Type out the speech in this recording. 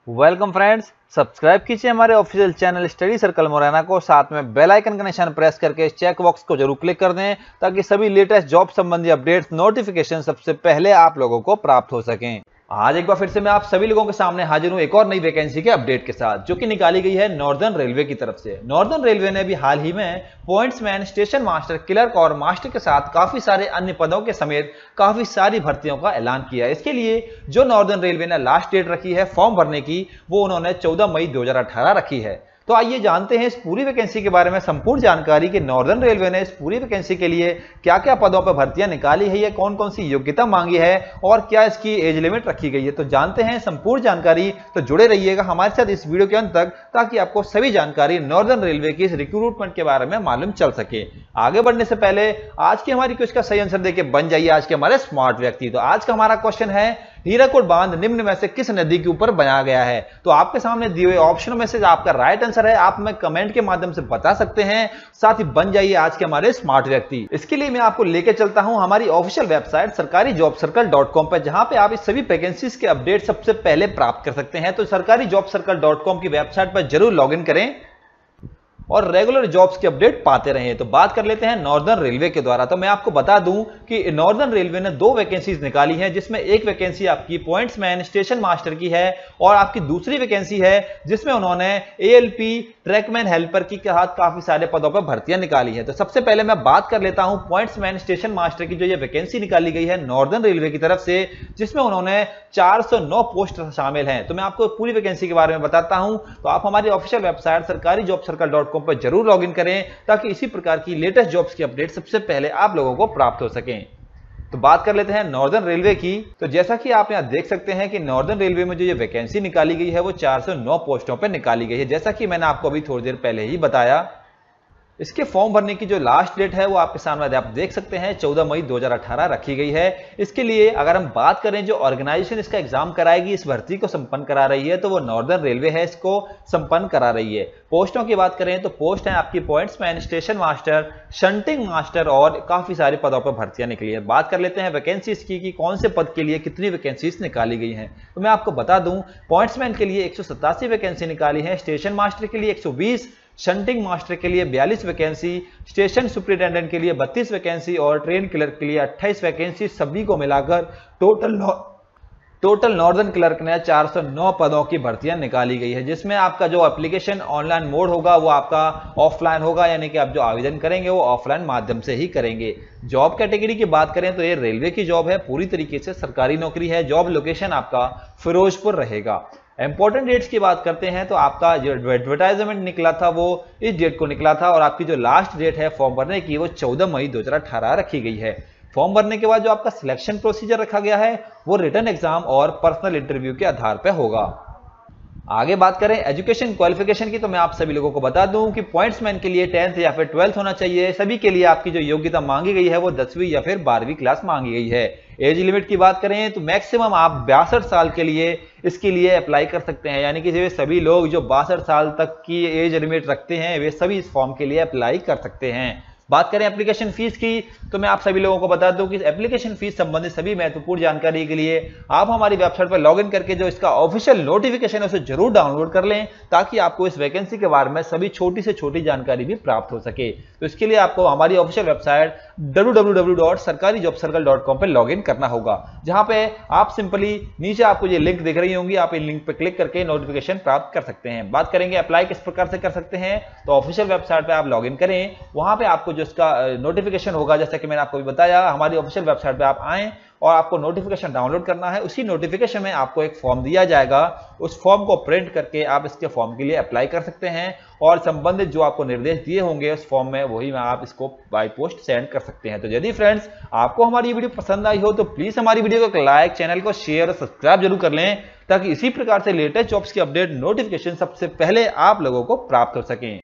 Welcome friends, subscribe कीजिए हमारे official channel study circle Morena को। साथ में बेल आइकन का निशान प्रेस करके इस चेक बॉक्स को जरूर क्लिक कर दें ताकि सभी लेटेस्ट जॉब संबंधी अपडेट्स नोटिफिकेशन सबसे पहले आप लोगों को प्राप्त हो सकें। आज एक बार फिर से मैं आप सभी लोगों के सामने हाजिर हूं एक और नई वैकेंसी के अपडेट के साथ, जो कि निकाली गई है नॉर्दर्न रेलवे की तरफ से। नॉर्दर्न रेलवे ने अभी हाल ही में पॉइंट्समैन, स्टेशन मास्टर, क्लर्क और मास्टर के साथ काफी सारे अन्य पदों के समेत काफी सारी भर्तियों का ऐलान किया है। इसके लिए जो नॉर्दर्न रेलवे ने लास्ट डेट रखी है फॉर्म भरने की, वो उन्होंने 14 मई 2018 रखी है। तो आइए जानते हैं इस पूरी वैकेंसी के बारे में संपूर्ण जानकारी कि नॉर्दर्न रेलवे ने इस पूरी वैकेंसी के लिए क्या क्या पदों पर भर्तियां निकाली है, या कौन कौन सी योग्यता मांगी है और क्या इसकी एज लिमिट रखी गई है। तो जानते हैं संपूर्ण जानकारी, तो जुड़े रहिएगा हमारे साथ इस वीडियो के अंत तक ताकि आपको सभी जानकारी नॉर्दर्न रेलवे की इस रिक्रूटमेंट के बारे में मालूम चल सके। आगे बढ़ने से पहले आज की हमारी क्विज का सही आंसर देके बन जाइए आज के हमारे स्मार्ट व्यक्ति। तो आज का हमारा क्वेश्चन है, हीराकुड बांध निम्न में से किस नदी के ऊपर बनाया गया है। तो आपके सामने दिए हुए ऑप्शनों में से आपका राइट आंसर है, आप हमें कमेंट के माध्यम से बता सकते हैं। साथ ही बन जाइए आज के हमारे स्मार्ट व्यक्ति। इसके लिए मैं आपको लेके चलता हूं हमारी ऑफिशियल वेबसाइट sarkarijobcircle.com पर, जहां पे आप इस सभी वैकेंसीज के अपडेट सबसे पहले प्राप्त कर सकते हैं। तो sarkarijobcircle.com की वेबसाइट पर जरूर लॉग इन करें और रेगुलर जॉब्स के अपडेट पाते रहें। तो बात कर लेते हैं नॉर्दर्न रेलवे के द्वारा। तो मैं आपको बता दूं कि नॉर्दर्न रेलवे ने 2 वैकेंसीज निकाली हैं, जिसमें एक वैकेंसी आपकी पॉइंट्समैन, स्टेशन मास्टर की है और आपकी दूसरी वैकेंसी है जिसमें उन्होंने एएलपी, ट्रैकमैन, हेल्पर की साथ काफी सारे पदों पर भर्तियां निकाली है। तो सबसे पहले मैं बात कर लेता हूं पॉइंट्समैन, स्टेशन मास्टर की, जो ये वैकेंसी निकाली गई है नॉर्दर्न रेलवे की तरफ से, जिसमें उन्होंने 409 पोस्ट शामिल हैं। तो मैं आपको पूरी वैकेंसी के बारे में बताता हूं। तो आप हमारी ऑफिशियल वेबसाइट sarkarijobcircle.com पर जरूर लॉगिन करें ताकि इसी प्रकार की लेटेस्ट जॉब्स की अपडेट सबसे पहले आप लोगों को प्राप्त हो सकें। तो बात कर लेते हैं नॉर्दर्न रेलवे की। तो जैसा कि आप यहां देख सकते हैं कि नॉर्दर्न रेलवे में जो ये वैकेंसी निकाली गई है वो 409 पोस्टों पर निकाली गई है, जैसा कि मैंने आपको अभी थोड़ी देर पहले ही बताया। इसके फॉर्म भरने की जो लास्ट डेट है वो आपके सामने आप देख सकते हैं 14 मई 2018 रखी गई है। इसके लिए अगर हम बात करें जो ऑर्गेनाइजेशन इसका एग्जाम कराएगी, इस भर्ती को संपन्न करा रही है, तो वो नॉर्दर्न रेलवे है, इसको संपन्न करा रही है। पोस्टों की बात करें तो पोस्ट है आपकी pointsman, station master, shunting master और काफी सारे पदों पर भर्तियां निकली है। बात कर लेते हैं वैकेंसीज की कि कौन से पद के लिए कितनी वैकेंसीज निकाली गई हैं। तो मैं आपको बता दूं, पॉइंट्समैन के लिए 187 वैकेंसी निकाली है, स्टेशन मास्टर के लिए 120, शंटिंग मास्टर के लिए 42 वैकेंसी, स्टेशन सुपरिटेंडेंट के लिए 32 वैकेंसी और ट्रेन क्लर्क के लिए 28 वैकेंसी, सभी को मिलाकर टोटल नॉर्दर्न क्लर्क ने 409 पदों की भर्तियां निकाली गई है, जिसमें आपका जो एप्लीकेशन ऑनलाइन मोड होगा वो आपका ऑफलाइन होगा, यानी कि आप जो आवेदन करेंगे वो ऑफलाइन माध्यम से ही करेंगे। जॉब कैटेगरी की बात करें तो ये रेलवे की जॉब है, पूरी तरीके से सरकारी नौकरी है। जॉब लोकेशन आपका फिरोजपुर रहेगा। इंपॉर्टेंट डेट्स की बात करते हैं तो आपका जो एडवर्टाइजमेंट निकला था वो इस डेट को निकला था और आपकी जो लास्ट डेट है फॉर्म भरने की वो 14 मई 2018 रखी गई है। फॉर्म भरने के बाद जो आपका सिलेक्शन प्रोसीजर रखा गया है वो रिटन एग्जाम और पर्सनल इंटरव्यू के आधार पर होगा। आगे बात करें एजुकेशन क्वालिफिकेशन की, तो मैं आप सभी लोगों को बता दूं कि पॉइंट्समैन के लिए 10th या फिर 12th होना चाहिए। सभी के लिए आपकी जो योग्यता मांगी गई है वो 10वीं या फिर 12वीं क्लास मांगी गई है। एज लिमिट की बात करें तो मैक्सिमम आप 62 साल के लिए इसके लिए अप्लाई कर सकते हैं, यानी कि वे सभी लोग जो 62 साल तक की एज लिमिट रखते हैं वे सभी इस फॉर्म के लिए अप्लाई कर सकते हैं। बात करें एप्लीकेशन फीस की, तो मैं आप सभी लोगों को बता दूं कि एप्लीकेशन फीस संबंधित सभी महत्वपूर्ण जानकारी के लिए आप हमारी वेबसाइट पर लॉगिन करके जो इसका ऑफिशियल नोटिफिकेशन है उसे जरूर डाउनलोड कर लें ताकि आपको इस वैकेंसी के बारे में सभी छोटी से छोटी जानकारी भी प्राप्त हो सके। तो इसके लिए आपको हमारी ऑफिशियल वेबसाइट www.sarkarijobcircle.com पर लॉगिन करना होगा, जहां पे आप सिंपली नीचे आपको ये लिंक दिख रही होंगी, आप इन लिंक पर क्लिक करके नोटिफिकेशन प्राप्त कर सकते हैं। बात करेंगे अप्लाई किस प्रकार से कर सकते हैं, तो ऑफिशियल वेबसाइट पर आप लॉगिन करें, वहां पे आपको जो इसका नोटिफिकेशन होगा, जैसा कि मैंने आपको भी बताया, हमारी ऑफिशियल वेबसाइट पे आप आएं और आपको नोटिफिकेशन डाउनलोड करना है। उसी नोटिफिकेशन में आपको एक फॉर्म दिया जाएगा, उस फॉर्म को प्रिंट करके आप इसके फॉर्म के लिए अप्लाई कर सकते हैं और संबंधित जो आपको निर्देश दिए होंगे उस फॉर्म में वही में आप इसको बाय पोस्ट सेंड कर सकते हैं। तो यदि फ्रेंड्स आपको हमारी वीडियो पसंद आई हो तो प्लीज हमारी वीडियो को लाइक, चैनल को शेयर और सब्सक्राइब जरूर कर लें ताकि इसी प्रकार से लेटेस्ट जॉब्स की अपडेट नोटिफिकेशन सबसे पहले आप लोगों को प्राप्त हो सकें।